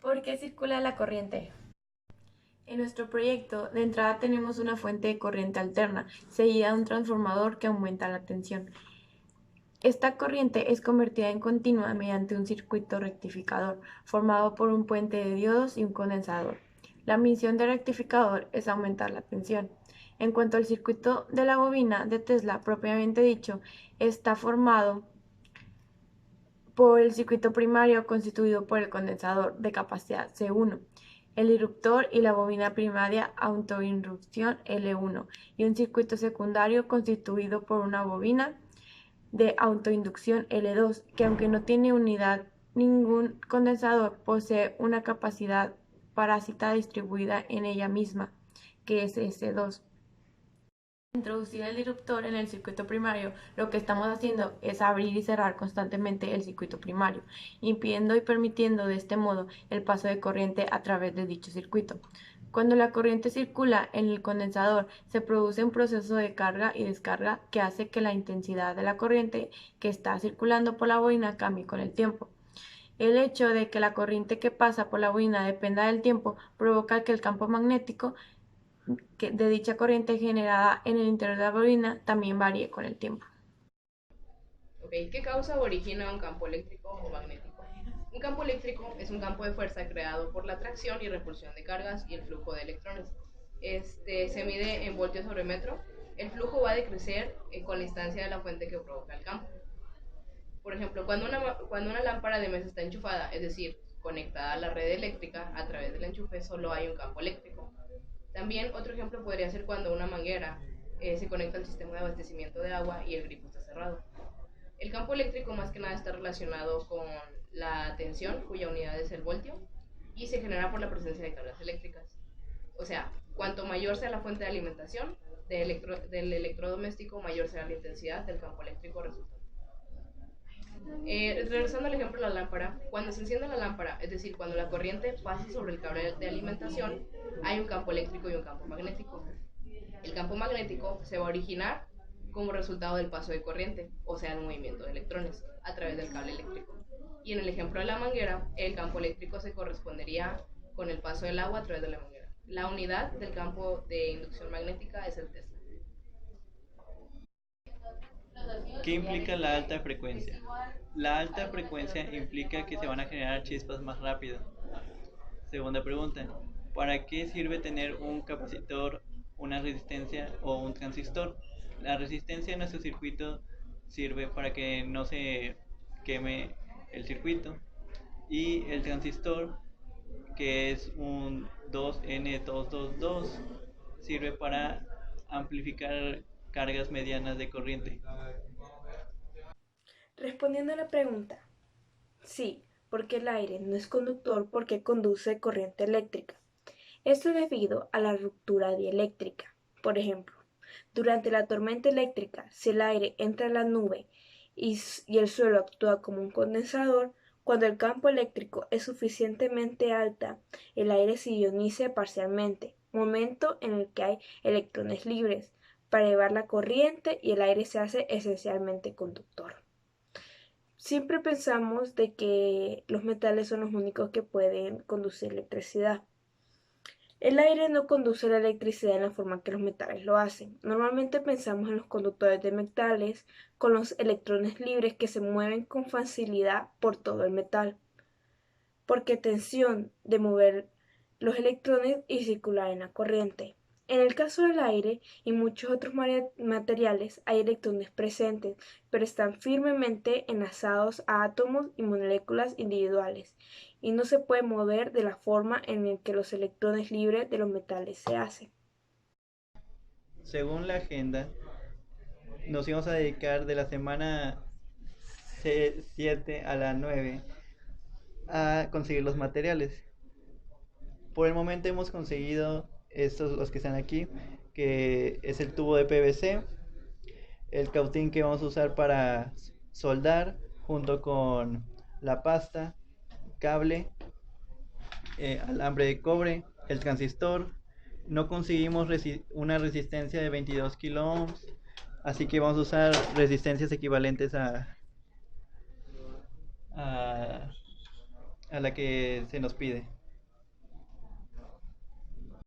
¿Por qué circula la corriente? En nuestro proyecto, de entrada tenemos una fuente de corriente alterna, seguida de un transformador que aumenta la tensión. Esta corriente es convertida en continua mediante un circuito rectificador, formado por un puente de diodos y un condensador. La misión del rectificador es aumentar la tensión. En cuanto al circuito de la bobina de Tesla propiamente dicho, está formado por el circuito primario constituido por el condensador de capacidad C1, el irruptor y la bobina primaria autoinducción L1 y un circuito secundario constituido por una bobina de autoinducción L2 que aunque no tiene unidad ningún condensador posee una capacidad parásita distribuida en ella misma que es S2. Introducir el disruptor en el circuito primario, lo que estamos haciendo es abrir y cerrar constantemente el circuito primario, impidiendo y permitiendo de este modo el paso de corriente a través de dicho circuito. Cuando la corriente circula en el condensador, se produce un proceso de carga y descarga que hace que la intensidad de la corriente que está circulando por la bobina cambie con el tiempo. El hecho de que la corriente que pasa por la bobina dependa del tiempo provoca que el campo magnético de dicha corriente generada en el interior de la bobina también varíe con el tiempo. Ok, ¿qué causa o origina un campo eléctrico o magnético? Un campo eléctrico es un campo de fuerza creado por la atracción y repulsión de cargas y el flujo de electrones. Este se mide en voltios sobre metro. El flujo va a decrecer con la instancia de la fuente que provoca el campo. Por ejemplo, cuando una lámpara de mesa está enchufada, es decir, conectada a la red eléctrica a través del enchufe, solo hay un campo eléctrico. También otro ejemplo podría ser cuando una manguera se conecta al sistema de abastecimiento de agua y el grifo está cerrado. El campo eléctrico más que nada está relacionado con la tensión, cuya unidad es el voltio, y se genera por la presencia de cargas eléctricas. O sea, cuanto mayor sea la fuente de alimentación del electrodoméstico, mayor será la intensidad del campo eléctrico resultante. Regresando al ejemplo de la lámpara, cuando se enciende la lámpara, es decir, cuando la corriente pasa sobre el cable de alimentación, hay un campo eléctrico y un campo magnético. El campo magnético se va a originar como resultado del paso de corriente, o sea, el movimiento de electrones a través del cable eléctrico. Y en el ejemplo de la manguera, el campo eléctrico se correspondería con el paso del agua a través de la manguera. La unidad del campo de inducción magnética es el Tesla. ¿Qué implica la alta frecuencia? La alta frecuencia implica que se van a generar chispas más rápido. Segunda pregunta, ¿para qué sirve tener un capacitor, una resistencia o un transistor? La resistencia en nuestro circuito sirve para que no se queme el circuito y el transistor, que es un 2N222, sirve para amplificar cargas medianas de corriente. Respondiendo a la pregunta, sí, porque el aire no es conductor porque conduce corriente eléctrica. Esto es debido a la ruptura dieléctrica. Por ejemplo, durante la tormenta eléctrica, si el aire entra a la nube y el suelo actúa como un condensador, cuando el campo eléctrico es suficientemente alta, el aire se ioniza parcialmente, momento en el que hay electrones libres para llevar la corriente y el aire se hace esencialmente conductor. Siempre pensamos de que los metales son los únicos que pueden conducir electricidad. El aire no conduce la electricidad en la forma que los metales lo hacen. Normalmente pensamos en los conductores de metales con los electrones libres que se mueven con facilidad por todo el metal, porque tensión de mover los electrones y circular en la corriente. En el caso del aire y muchos otros materiales hay electrones presentes, pero están firmemente enlazados a átomos y moléculas individuales y no se pueden mover de la forma en la que los electrones libres de los metales se hacen. Según la agenda, nos íbamos a dedicar de la semana 7 a la 9 a conseguir los materiales. Por el momento hemos conseguido estos, los que están aquí, que es el tubo de PVC, el cautín que vamos a usar para soldar, junto con la pasta, cable, alambre de cobre, el transistor. No conseguimos una resistencia de 22 kilo ohms, así que vamos a usar resistencias equivalentes a a la que se nos pide.